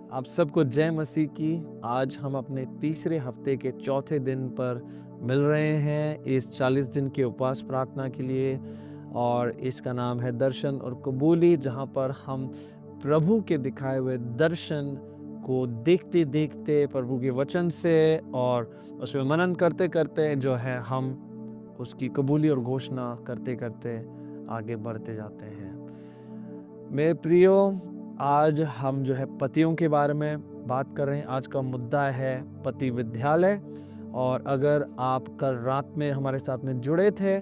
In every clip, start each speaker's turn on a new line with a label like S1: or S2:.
S1: आप सबको जय मसीह की। आज हम अपने तीसरे हफ्ते के चौथे दिन पर मिल रहे हैं इस 40 दिन के उपवास प्रार्थना के लिए, और इसका नाम है दर्शन और कबूली, जहाँ पर हम प्रभु के दिखाए हुए दर्शन को देखते देखते प्रभु के वचन से और उसमें मनन करते करते जो है हम उसकी कबूली और घोषणा करते करते आगे बढ़ते जाते हैं। मेरे प्रियो, आज हम जो है पतियों के बारे में बात कर रहे हैं। आज का मुद्दा है पति विद्यालय। और अगर आप कल रात में हमारे साथ में जुड़े थे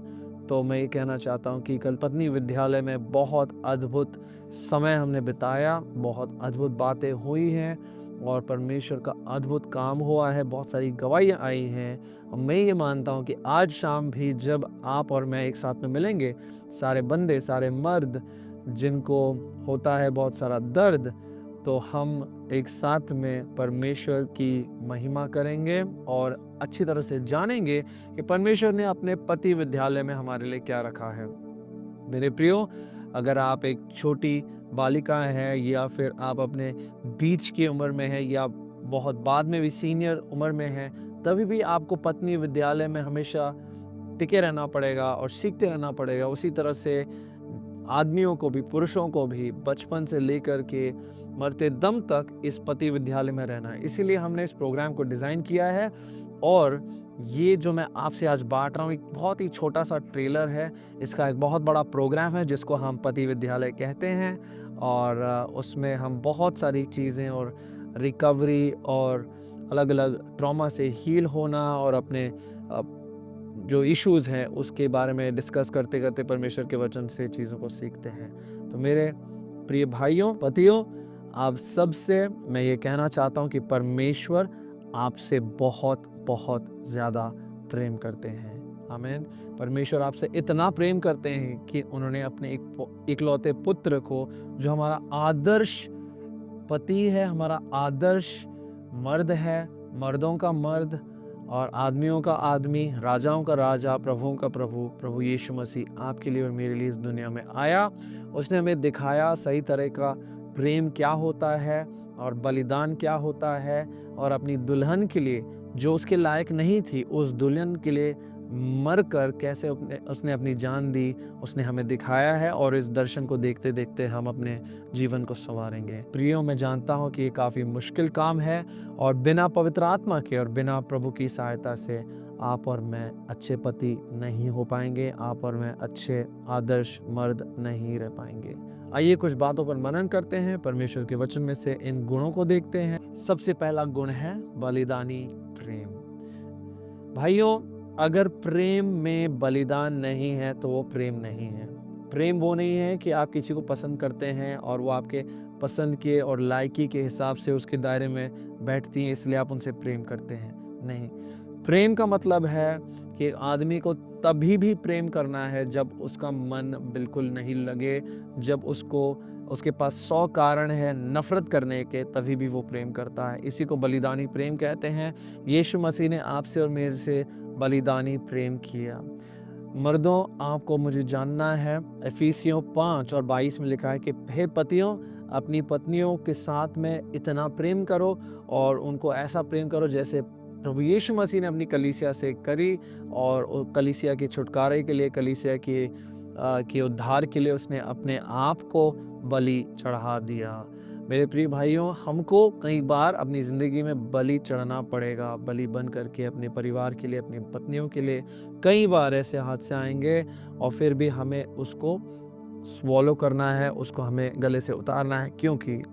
S1: तो मैं ये कहना चाहता हूँ कि कल पत्नी विद्यालय में बहुत अद्भुत समय हमने बिताया, बहुत अद्भुत बातें हुई हैं और परमेश्वर का अद्भुत काम हुआ है, बहुत सारी गवाहियाँ आई हैं। और मैं ये मानता हूँ कि आज शाम भी जब आप और मैं एक साथ में मिलेंगे, सारे बंदे, सारे मर्द जिनको होता है बहुत सारा दर्द, तो हम एक साथ में परमेश्वर की महिमा करेंगे और अच्छी तरह से जानेंगे कि परमेश्वर ने अपने पति विद्यालय में हमारे लिए क्या रखा है। मेरे प्रियो, अगर आप एक छोटी बालिका हैं या फिर आप अपने बीच की उम्र में हैं या बहुत बाद में भी सीनियर उम्र में हैं, तभी भी आपको पत्नी विद्यालय में हमेशा टिके रहना पड़ेगा और सीखते रहना पड़ेगा। उसी तरह से आदमियों को भी, पुरुषों को भी बचपन से लेकर के मरते दम तक इस पति विद्यालय में रहना है। इसीलिए हमने इस प्रोग्राम को डिज़ाइन किया है। और ये जो मैं आपसे आज बांट रहा हूँ, एक बहुत ही छोटा सा ट्रेलर है। इसका एक बहुत बड़ा प्रोग्राम है जिसको हम पति विद्यालय कहते हैं, और उसमें हम बहुत सारी चीज़ें और रिकवरी और अलग अलग ट्रॉमा से हील होना और अपने जो इश्यूज़ हैं उसके बारे में डिस्कस करते करते परमेश्वर के वचन से चीज़ों को सीखते हैं। तो मेरे प्रिय भाइयों, पतियों, आप सबसे मैं ये कहना चाहता हूँ कि परमेश्वर आपसे बहुत बहुत ज़्यादा प्रेम करते हैं। आमीन। परमेश्वर आपसे इतना प्रेम करते हैं कि उन्होंने अपने इकलौते पुत्र को, जो हमारा आदर्श पति है, हमारा आदर्श मर्द है, मर्दों का मर्द और आदमियों का आदमी, राजाओं का राजा, प्रभुओं का प्रभु, प्रभु यीशु मसीह आपके लिए और मेरे लिए इस दुनिया में आया। उसने हमें दिखाया सही तरह का प्रेम क्या होता है और बलिदान क्या होता है, और अपनी दुल्हन के लिए, जो उसके लायक नहीं थी, उस दुल्हन के लिए मरकर कैसे उसने अपनी जान दी, उसने हमें दिखाया है। और इस दर्शन को देखते देखते हम अपने जीवन को संवारेंगे। प्रियो, मैं जानता हूँ कि ये काफ़ी मुश्किल काम है और बिना पवित्र आत्मा के और बिना प्रभु की सहायता से आप और मैं अच्छे पति नहीं हो पाएंगे, आप और मैं अच्छे आदर्श मर्द नहीं रह पाएंगे। आइए कुछ बातों पर मनन करते हैं, परमेश्वर के वचन में से इन गुणों को देखते हैं। सबसे पहला गुण है बलिदानी प्रेम। भाइयों, अगर प्रेम में बलिदान नहीं है तो वो प्रेम नहीं है। प्रेम वो नहीं है कि आप किसी को पसंद करते हैं और वो आपके पसंद के और लायकी के हिसाब से उसके दायरे में बैठती हैं, इसलिए आप उनसे प्रेम करते हैं। नहीं, प्रेम का मतलब है कि आदमी को तभी भी प्रेम करना है जब उसका मन बिल्कुल नहीं लगे, जब उसके पास 100 कारण है नफरत करने के, तभी भी वो प्रेम करता है। इसी को बलिदानी प्रेम कहते हैं। यीशु मसीह ने आपसे और मेरे से बलिदानी प्रेम किया। मर्दों, आपको मुझे जानना है, एफिसियों 5 और 22 में लिखा है कि हे पतियों, अपनी पत्नियों के साथ में इतना प्रेम करो और उनको ऐसा प्रेम करो जैसे प्रभु यीशु मसीह ने अपनी कलीसिया से करी, और कलीसिया के छुटकारे के लिए, कलीसिया के उद्धार के लिए उसने अपने आप को बलि चढ़ा दिया। मेरे प्रिय भाइयों, हमको कई बार अपनी ज़िंदगी में बलि चढ़ना पड़ेगा, बलि बन करके अपने परिवार के लिए, अपनी पत्नियों के लिए। कई बार ऐसे हादसे आएंगे और फिर भी हमें उसको स्वॉलो करना है, उसको हमें गले से उतारना है, क्योंकि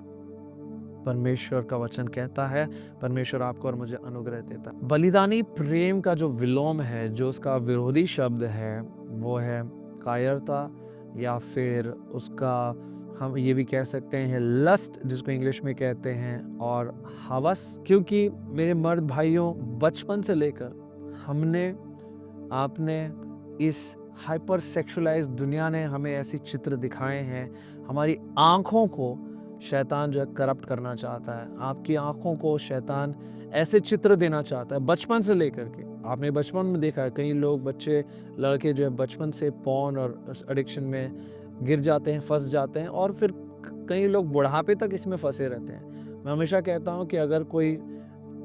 S1: परमेश्वर का वचन कहता है, परमेश्वर आपको और मुझे अनुग्रह देता है। बलिदानी प्रेम का जो विलोम है, जो उसका विरोधी शब्द है, वो है कायरता, या फिर उसका हम ये भी कह सकते हैं लस्ट, जिसको इंग्लिश में कहते हैं, और हवस। क्योंकि मेरे मर्द भाइयों, बचपन से लेकर आपने इस हाइपर सेक्सुअलाइज्ड दुनिया ने हमें ऐसे चित्र दिखाए हैं। हमारी आँखों को शैतान जो है करप्ट करना चाहता है। आपकी आँखों को शैतान ऐसे चित्र देना चाहता है बचपन से लेकर के। आपने बचपन में देखा है, कई लोग, बच्चे, लड़के जो है बचपन से पॉर्न और एडिक्शन में गिर जाते हैं, फंस जाते हैं, और फिर कई लोग बुढ़ापे तक इसमें फंसे रहते हैं। मैं हमेशा कहता हूँ कि अगर कोई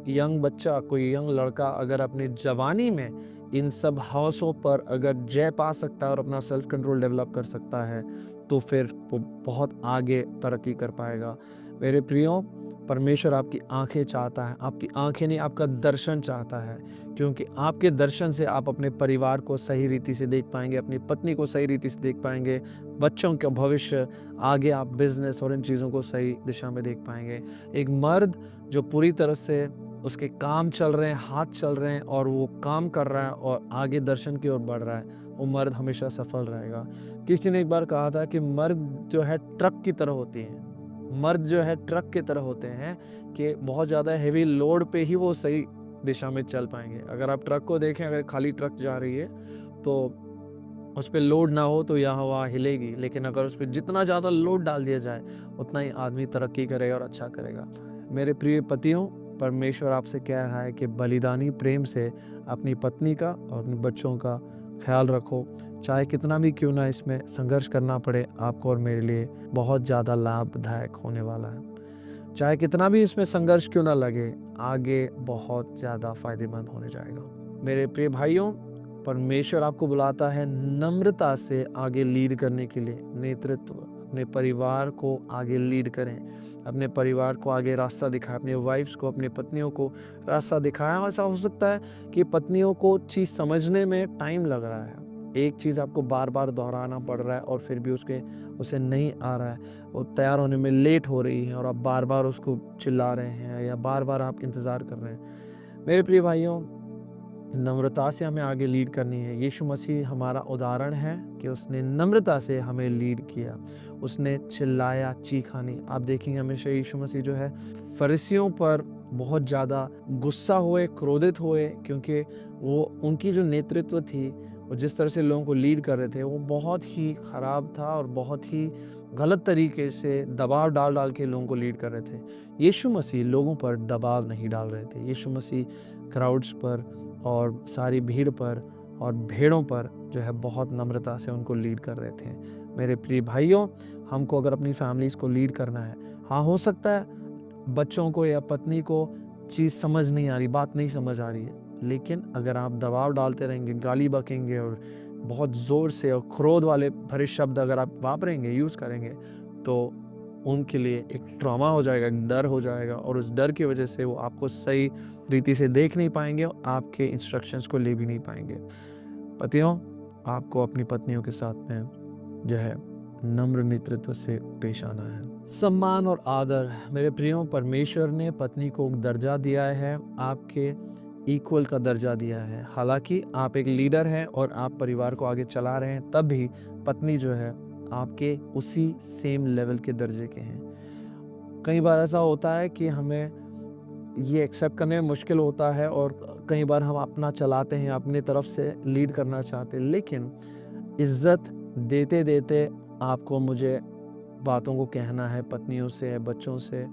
S1: यंग बच्चा, कोई यंग लड़का अगर अपनी जवानी में इन सब हवसों पर अगर जय पा सकता है और अपना सेल्फ कंट्रोल डेवलप कर सकता है, तो फिर वो बहुत आगे तरक्की कर पाएगा। मेरे प्रियो, परमेश्वर आपकी आंखें चाहता है, आपकी आंखें नहीं, आपका दर्शन चाहता है, क्योंकि आपके दर्शन से आप अपने परिवार को सही रीति से देख पाएंगे, अपनी पत्नी को सही रीति से देख पाएंगे, बच्चों का भविष्य, आगे आप बिजनेस और इन चीज़ों को सही दिशा में देख पाएंगे। एक मर्द जो पूरी तरह से उसके काम चल रहे हैं, हाथ चल रहे हैं और वो काम कर रहा है और आगे दर्शन की ओर बढ़ रहा है, वो मर्द हमेशा सफल रहेगा। किसी ने एक बार कहा था कि मर्द जो है ट्रक की तरह होती हैं, मर्द जो है ट्रक की तरह होते हैं कि बहुत ज़्यादा हेवी लोड पे ही वो सही दिशा में चल पाएंगे। अगर आप ट्रक को देखें, अगर खाली ट्रक जा रही है तो उस पर लोड ना हो तो यह हवा हिलेगी, लेकिन अगर उस पर जितना ज़्यादा लोड डाल दिया जाए उतना ही आदमी तरक्की करेगा और अच्छा करेगा। मेरे प्रिय पतियों, परमेश्वर आपसे कह रहा है कि बलिदानी प्रेम से अपनी पत्नी का और अपने बच्चों का ख्याल रखो, चाहे कितना भी क्यों ना इसमें संघर्ष करना पड़े, आपको और मेरे लिए बहुत ज़्यादा लाभदायक होने वाला है। चाहे कितना भी इसमें संघर्ष क्यों ना लगे, आगे बहुत ज़्यादा फायदेमंद होने जाएगा। मेरे प्रिय भाइयों, परमेश्वर आपको बुलाता है नम्रता से आगे लीड करने के लिए, नेतृत्व, अपने परिवार को आगे लीड करें, अपने परिवार को आगे रास्ता दिखाएं, अपने वाइफ्स को, अपनी पत्नियों को रास्ता दिखाएं। ऐसा हो सकता है कि पत्नियों को चीज़ समझने में टाइम लग रहा है, एक चीज़ आपको बार बार दोहराना पड़ रहा है और फिर भी उसे नहीं आ रहा है, वो तैयार होने में लेट हो रही है और आप बार बार उसको चिल्ला रहे हैं या बार बार आप इंतज़ार कर रहे हैं। मेरे प्रिय भाइयों, नम्रता से हमें आगे लीड करनी है। यीशु मसीह हमारा उदाहरण है कि उसने नम्रता से हमें लीड किया, उसने चिल्लाया, चीखा नहीं। आप देखेंगे हमेशा यीशु मसीह जो है फरीसियों पर बहुत ज़्यादा गुस्सा हुए, क्रोधित हुए, क्योंकि वो उनकी जो नेतृत्व थी, वो जिस तरह से लोगों को लीड कर रहे थे, वो बहुत ही ख़राब था और बहुत ही गलत तरीके से दबाव डाल डाल के लोगों को लीड कर रहे थे। यीशु मसीह लोगों पर दबाव नहीं डाल रहे थे। यीशु मसीह क्राउड्स पर और सारी भीड़ पर और भेड़ों पर जो है बहुत नम्रता से उनको लीड कर रहे थे। मेरे प्रिय भाइयों, हमको अगर अपनी फैमिलीज़ को लीड करना है, हाँ हो सकता है बच्चों को या पत्नी को चीज़ समझ नहीं आ रही, बात नहीं समझ आ रही है, लेकिन अगर आप दबाव डालते रहेंगे, गाली बकेंगे और बहुत ज़ोर से और क्रोध वाले भरे शब्द अगर आप वापरेंगे, यूज़ करेंगे, तो उनके लिए एक ट्रॉमा हो जाएगा, एक डर हो जाएगा और उस डर की वजह से वो आपको सही रीति से देख नहीं पाएंगे और आपके इंस्ट्रक्शंस को ले भी नहीं पाएंगे। पतियों, आपको अपनी पत्नियों के साथ में जो है नम्र नेतृत्व से पेश आना है। सम्मान और आदर, मेरे प्रियो, परमेश्वर ने पत्नी को दर्जा दिया है, आपके इक्वल का दर्जा दिया है। हालांकि आप एक लीडर हैं और आप परिवार को आगे चला रहे हैं, तब भी पत्नी जो है आपके उसी सेम लेवल के दर्जे के हैं। कई बार ऐसा होता है कि हमें ये एक्सेप्ट करने में मुश्किल होता है और कई बार हम अपना चलाते हैं, अपनी तरफ से लीड करना चाहते हैं, लेकिन इज्जत देते देते आपको मुझे बातों को कहना है, पत्नियों से, बच्चों से,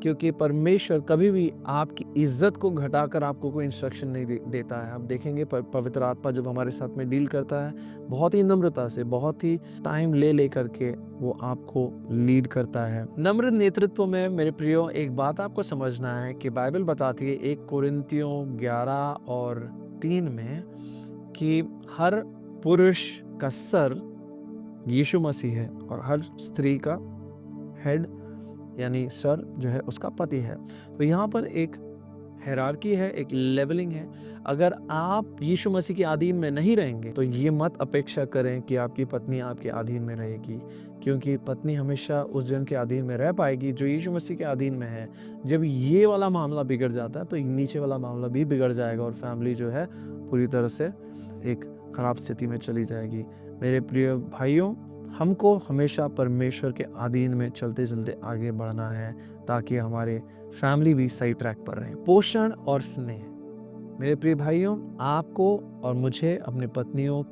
S1: क्योंकि परमेश्वर कभी भी आपकी इज्जत को घटाकर आपको कोई इंस्ट्रक्शन नहीं देता है। आप देखेंगे पवित्र आत्मा जब हमारे साथ में डील करता है, बहुत ही नम्रता से, बहुत ही टाइम ले करके वो आपको लीड करता है। नम्र नेतृत्व में मेरे प्रियो एक बात आपको समझना है कि बाइबल बताती है 1 कोरिन्थियों 11 और 3 में कि हर पुरुष का सर यीशु मसीह है और हर स्त्री का हेड यानी सर जो है उसका पति है। तो यहाँ पर एक हायरार्की है, एक लेवलिंग है। अगर आप यीशु मसीह के अधीन में नहीं रहेंगे तो ये मत अपेक्षा करें कि आपकी पत्नी आपके अधीन में रहेगी, क्योंकि पत्नी हमेशा उस जन के अधीन में रह पाएगी जो यीशु मसीह के अधीन में है। जब ये वाला मामला बिगड़ जाता है तो नीचे वाला मामला भी बिगड़ जाएगा और फैमिली जो है पूरी तरह से एक खराब स्थिति में चली जाएगी। मेरे प्रिय भाइयों, हमको हमेशा परमेश्वर के अधीन में चलते चलते आगे बढ़ना है ताकि हमारे फैमिली भी सही ट्रैक पर रहे। पोषण और स्नेह, मेरे प्रिय भाइयों, आपको और मुझे अपने पत्नियों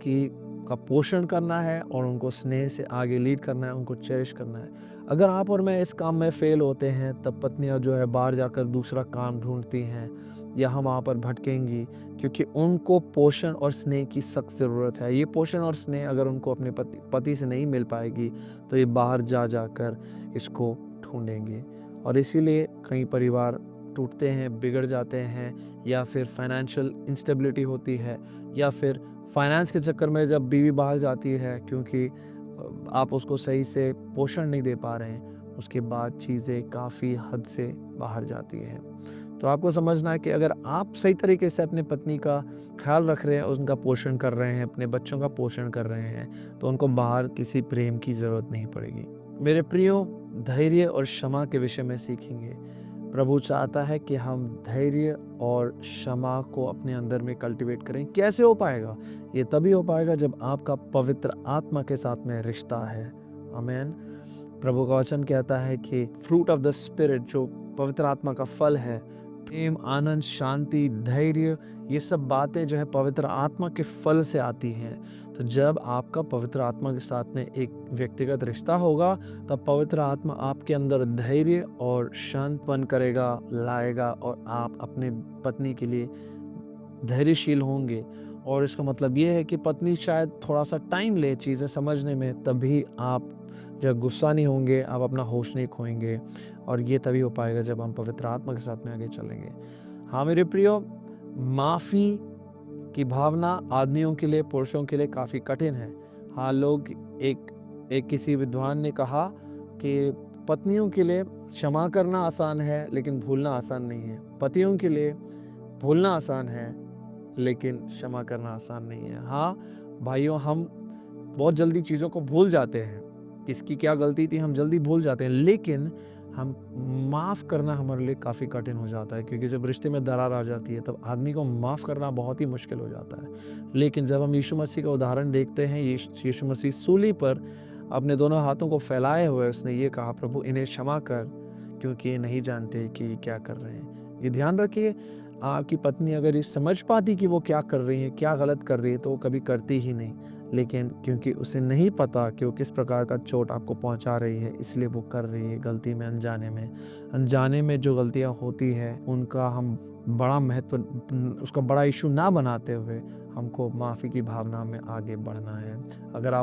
S1: का पोषण करना है और उनको स्नेह से आगे लीड करना है, उनको चेरिश करना है। अगर आप और मैं इस काम में फेल होते हैं तब पत्नियां जो है बाहर जाकर दूसरा काम ढूंढती हैं या हम वहाँ पर भटकेंगी, क्योंकि उनको पोषण और स्नेह की सख्त ज़रूरत है। ये पोषण और स्नेह अगर उनको अपने पति से नहीं मिल पाएगी तो ये बाहर जाकर इसको ढूंढेंगे। और इसीलिए कई परिवार टूटते हैं, बिगड़ जाते हैं, या फिर फाइनेंशियल इंस्टेबिलिटी होती है, या फिर फाइनेंस के चक्कर में जब बीवी बाहर जाती है क्योंकि आप उसको सही से पोषण नहीं दे पा रहे हैं, उसके बाद चीज़ें काफ़ी हद से बाहर जाती हैं। तो आपको समझना है कि अगर आप सही तरीके से अपनी पत्नी का ख्याल रख रहे हैं, उनका पोषण कर रहे हैं, अपने बच्चों का पोषण कर रहे हैं, तो उनको बाहर किसी प्रेम की ज़रूरत नहीं पड़ेगी। मेरे प्रियो, धैर्य और क्षमा के विषय में सीखेंगे। प्रभु चाहता है कि हम धैर्य और क्षमा को अपने अंदर में कल्टीवेट करें। कैसे हो पाएगा? ये तभी हो पाएगा जब आपका पवित्र आत्मा के साथ में रिश्ता है। आमीन। प्रभु का वचन कहता है कि फ्रूट ऑफ द स्पिरिट, जो पवित्र आत्मा का फल है, प्रेम, आनंद, शांति, धैर्य, ये सब बातें जो है पवित्र आत्मा के फल से आती हैं। तो जब आपका पवित्र आत्मा के साथ में एक व्यक्तिगत रिश्ता होगा, तब पवित्र आत्मा आपके अंदर धैर्य और शांतपन करेगा, लाएगा, और आप अपने पत्नी के लिए धैर्यशील होंगे। और इसका मतलब ये है कि पत्नी शायद थोड़ा सा टाइम ले चीज़ें समझने में, तभी आप जब गुस्सा नहीं होंगे, आप अपना होश नहीं खोएंगे। और ये तभी हो पाएगा जब हम पवित्र आत्मा के साथ में आगे चलेंगे। हाँ मेरे प्रियो, माफ़ी की भावना आदमियों के लिए, पुरुषों के लिए काफ़ी कठिन है। हाँ, लोग एक किसी विद्वान ने कहा कि पत्नियों के लिए क्षमा करना आसान है, लेकिन भूलना आसान नहीं है। पतियों के लिए भूलना आसान है, लेकिन क्षमा करना आसान नहीं है। हाँ भाइयों, हम बहुत जल्दी चीज़ों को भूल जाते हैं, किसकी क्या गलती थी हम जल्दी भूल जाते हैं, लेकिन हम माफ़ करना हमारे लिए काफ़ी कठिन हो जाता है, क्योंकि जब रिश्ते में दरार आ जाती है तब आदमी को माफ़ करना बहुत ही मुश्किल हो जाता है। लेकिन जब हम यीशु मसीह का उदाहरण देखते हैं, यीशु मसीह सूली पर अपने दोनों हाथों को फैलाए हुए उसने ये कहा, प्रभु इन्हें क्षमा कर, क्योंकि ये नहीं जानते कि क्या कर रहे हैं। ये ध्यान रखिए, आपकी पत्नी अगर ये समझ पाती कि वो क्या कर रही है, क्या गलत कर रही है, तो वो कभी करती ही नहीं। लेकिन क्योंकि उसे नहीं पता कि वो किस प्रकार का चोट आपको पहुंचा रही है, इसलिए वो कर रही है गलती में, अनजाने में जो गलतियां होती है उनका हम बड़ा महत्व, उसका बड़ा इशू ना बनाते हुए हमको माफ़ी की भावना में आगे बढ़ना है। अगर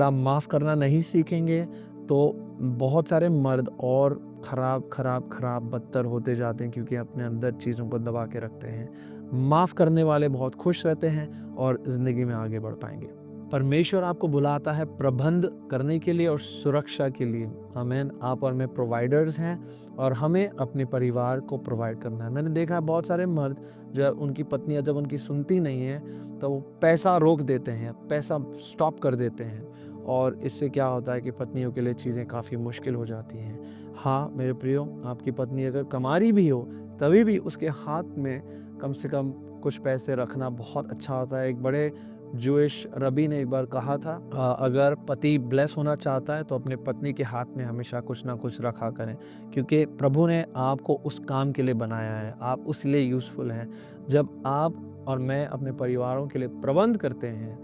S1: आप माफ़ करना नहीं सीखेंगे, तो बहुत सारे मर्द और खराब बदतर होते जाते हैं, क्योंकि अपने अंदर चीज़ों को दबा के रखते हैं। माफ़ करने वाले बहुत खुश रहते हैं और ज़िंदगी में आगे बढ़ पाएंगे। परमेश्वर आपको बुलाता है प्रबंध करने के लिए और सुरक्षा के लिए। आमीन। आप और मैं प्रोवाइडर्स हैं, और हमें अपने परिवार को प्रोवाइड करना है। मैंने देखा है बहुत सारे मर्द, जो उनकी पत्नियां जब उनकी सुनती नहीं है, तो वो पैसा रोक देते हैं, पैसा स्टॉप कर देते हैं, और इससे क्या होता है कि पत्नियों के लिए चीज़ें काफ़ी मुश्किल हो जाती हैं। हाँ मेरे प्रियो, आपकी पत्नी अगर कमारी भी हो, तभी भी उसके हाथ में कम से कम कुछ पैसे रखना बहुत अच्छा होता है। एक बड़े जूइश रबी ने एक बार कहा था, अगर पति ब्लेस होना चाहता है तो अपने पत्नी के हाथ में हमेशा कुछ ना कुछ रखा करें, क्योंकि प्रभु ने आपको उस काम के लिए बनाया है, आप उस लिए यूज़फुल हैं। जब आप और मैं अपने परिवारों के लिए प्रबंध करते हैं,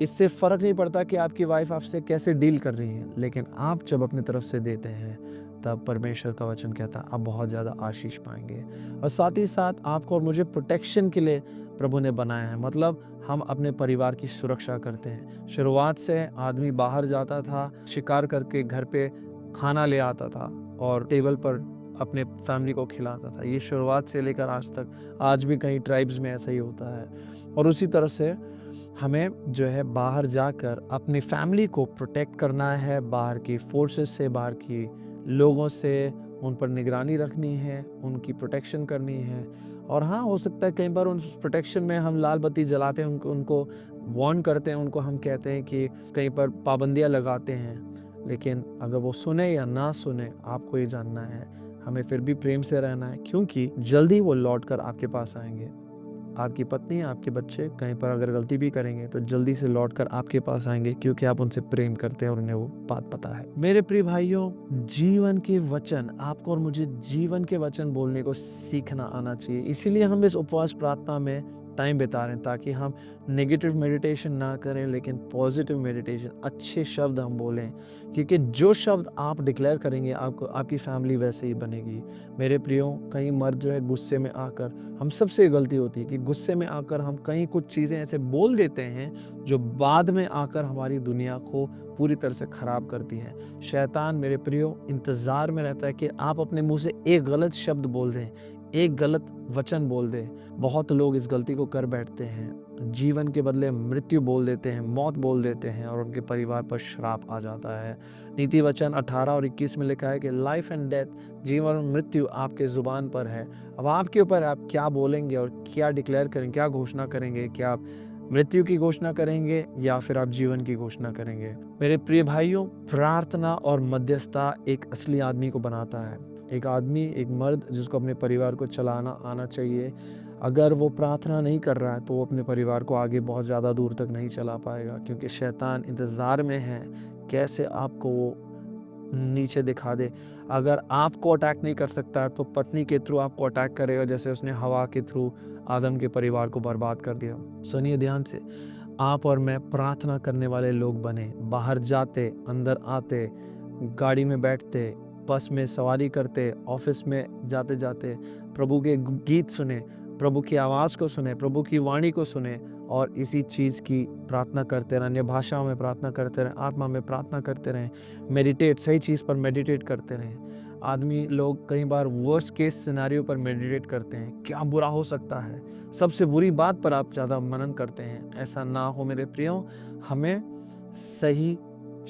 S1: इससे फ़र्क नहीं पड़ता कि आपकी वाइफ आपसे कैसे डील कर रही है, लेकिन आप जब अपनी तरफ से देते हैं, तब परमेश्वर का वचन कहता है आप बहुत ज़्यादा आशीष पाएंगे। और साथ ही साथ आपको और मुझे प्रोटेक्शन के लिए प्रभु ने बनाया है, मतलब हम अपने परिवार की सुरक्षा करते हैं। शुरुआत से आदमी बाहर जाता था, शिकार करके घर पे खाना ले आता था और टेबल पर अपने फैमिली को खिलाता था। ये शुरुआत से लेकर आज तक, आज भी कई ट्राइब्स में ऐसा ही होता है। और उसी तरह से हमें जो है बाहर जाकर अपनी फैमिली को प्रोटेक्ट करना है, बाहर की फोर्सेस से, बाहर की लोगों से उन पर निगरानी रखनी है, उनकी प्रोटेक्शन करनी है। और हाँ, हो सकता है कई बार उन प्रोटेक्शन में हम लाल बत्ती जलाते हैं, उनको वार्न करते हैं, उनको हम कहते हैं कि कहीं पर पाबंदियाँ लगाते हैं, लेकिन अगर वो सुने या ना सुने, आपको ये जानना है, हमें फिर भी प्रेम से रहना है, क्योंकि जल्दी वो लौट कर आपके पास आएंगे। आपकी पत्नी, आपके बच्चे कहीं पर अगर गलती भी करेंगे तो जल्दी से लौटकर आपके पास आएंगे, क्योंकि आप उनसे प्रेम करते हैं और उन्हें वो बात पता है। मेरे प्रिय भाइयों, जीवन के वचन, आपको और मुझे जीवन के वचन बोलने को सीखना आना चाहिए। इसीलिए हम इस उपवास प्रार्थना में टाइम बिता रहे हैं, ताकि हम नेगेटिव मेडिटेशन ना करें लेकिन पॉजिटिव मेडिटेशन, अच्छे शब्द हम बोलें, क्योंकि जो शब्द आप डिक्लेयर करेंगे आपको, आपकी फैमिली वैसे ही बनेगी। मेरे प्रियो, कई मर्द जो है गुस्से में आकर, हम सबसे गलती होती है कि गुस्से में आकर हम कहीं कुछ चीज़ें ऐसे बोल देते हैं जो बाद में आकर हमारी दुनिया को पूरी तरह से ख़राब करती हैं। शैतान मेरे प्रियो इंतज़ार में रहता है कि आप अपने मुँह से एक गलत शब्द बोल दें, एक गलत वचन बोल दें। बहुत लोग इस गलती को कर बैठते हैं, जीवन के बदले मृत्यु बोल देते हैं, मौत बोल देते हैं और उनके परिवार पर श्राप आ जाता है। नीति वचन 18 और 21 में लिखा है कि लाइफ एंड डेथ, जीवन और मृत्यु आपके ज़ुबान पर है। अब आपके ऊपर आप क्या बोलेंगे और क्या डिक्लेयर करेंगे, क्या घोषणा करेंगे। क्या आप मृत्यु की घोषणा करेंगे या फिर आप जीवन की घोषणा करेंगे। मेरे प्रिय भाइयों, प्रार्थना और मध्यस्थता एक असली आदमी को बनाता है। एक आदमी, एक मर्द जिसको अपने परिवार को चलाना आना चाहिए, अगर वो प्रार्थना नहीं कर रहा है तो वो अपने परिवार को आगे बहुत ज़्यादा दूर तक नहीं चला पाएगा, क्योंकि शैतान इंतज़ार में है कैसे आपको वो नीचे दिखा दे। अगर आपको अटैक नहीं कर सकता है तो पत्नी के थ्रू आपको अटैक करेगा, जैसे उसने हवा के थ्रू आदम के परिवार को बर्बाद कर दिया। सुनिए ध्यान से, आप और मैं प्रार्थना करने वाले लोग बने। बाहर जाते, अंदर आते, गाड़ी में बैठते, बस में सवारी करते, ऑफिस में जाते जाते प्रभु के गीत सुने, प्रभु की आवाज़ को सुने, प्रभु की वाणी को सुने और इसी चीज़ की प्रार्थना करते रहें। अन्य भाषाओं में प्रार्थना करते रहें, आत्मा में प्रार्थना करते रहें, मेडिटेट, सही चीज़ पर मेडिटेट करते रहें। आदमी लोग कई बार वर्स्ट केस सिनेरियो पर मेडिटेट करते हैं, क्या बुरा हो सकता है, सबसे बुरी बात पर आप ज़्यादा मनन करते हैं। ऐसा ना हो मेरे प्रियो, हमें सही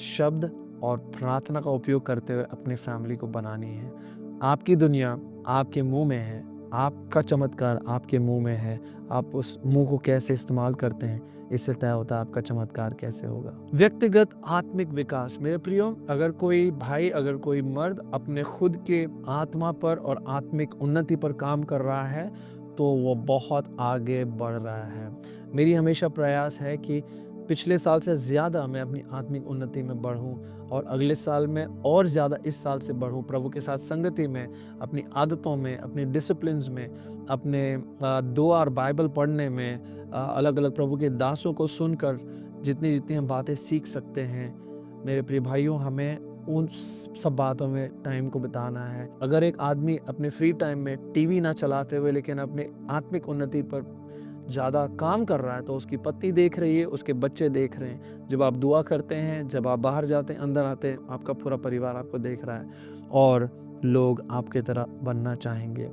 S1: शब्द और प्रार्थना का उपयोग करते हुए अपनी फैमिली को बनानी है। आपकी दुनिया आपके मुंह में है, आपका चमत्कार आपके मुंह में है। आप उस मुंह को कैसे इस्तेमाल करते हैं, इससे तय होता है आपका चमत्कार कैसे होगा। व्यक्तिगत आत्मिक विकास, मेरे प्रियो, अगर कोई भाई, अगर कोई मर्द अपने खुद के आत्मा पर और आत्मिक उन्नति पर काम कर रहा है तो वो बहुत आगे बढ़ रहा है। मेरी हमेशा प्रयास है कि पिछले साल से ज़्यादा मैं अपनी आत्मिक उन्नति में बढ़ूं और अगले साल में और ज़्यादा इस साल से बढ़ूं, प्रभु के साथ संगति में, अपनी आदतों में, अपने डिसिप्लिन्स में, अपने दुआ और बाइबल पढ़ने में, अलग अलग प्रभु के दासों को सुनकर जितनी जितनी हम बातें सीख सकते हैं। मेरे प्रिय भाइयों, हमें उन सब बातों में टाइम को बिताना है। अगर एक आदमी अपने फ्री टाइम में टीवी ना चलाते हुए लेकिन अपने आत्मिक उन्नति पर ज़्यादा काम कर रहा है तो उसकी पत्नी देख रही है, उसके बच्चे देख रहे हैं। जब आप दुआ करते हैं, जब आप बाहर जाते हैं, अंदर आते हैं, आपका पूरा परिवार आपको देख रहा है और लोग आपके तरह बनना चाहेंगे।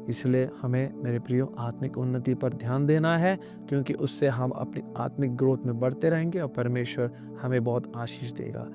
S1: इसलिए हमें मेरे प्रियो आत्मिक उन्नति पर ध्यान देना है, क्योंकि उससे हम अपनी आत्मिक ग्रोथ में बढ़ते रहेंगे और परमेश्वर हमें बहुत आशीष देगा।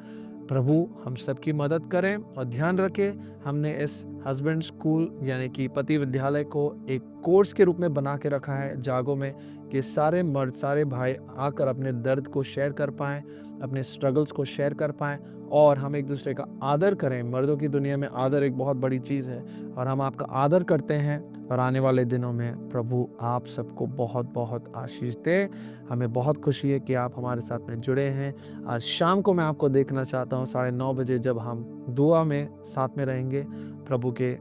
S1: प्रभु हम सबकी मदद करें और ध्यान रखें, हमने इस हस्बैंड स्कूल यानी कि पति विद्यालय को एक कोर्स के रूप में बना के रखा है जागो में, कि सारे मर्द, सारे भाई आकर अपने दर्द को शेयर कर पाएँ, अपने स्ट्रगल्स को शेयर कर पाएँ और हम एक दूसरे का आदर करें। मर्दों की दुनिया में आदर एक बहुत बड़ी चीज़ है और हम आपका आदर करते हैं। और आने वाले दिनों में प्रभु आप सबको बहुत बहुत आशीष दे। हमें बहुत खुशी है कि आप हमारे साथ में जुड़े हैं। आज शाम को मैं आपको देखना चाहता हूँ 9:30 बजे, जब हम दुआ में साथ में रहेंगे, प्रभु के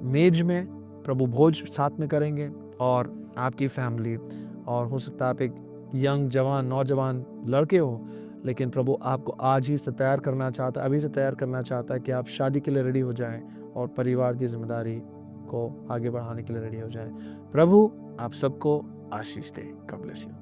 S1: मेज में प्रभु भोज साथ में करेंगे और आपकी फैमिली, और हो सकता है आप एक यंग जवान, नौजवान लड़के हो, लेकिन प्रभु आपको आज ही से तैयार करना चाहता है, अभी से तैयार करना चाहता है कि आप शादी के लिए रेडी हो जाएं और परिवार की जिम्मेदारी को आगे बढ़ाने के लिए रेडी हो जाएं। प्रभु आप सबको आशीष दे। God bless you.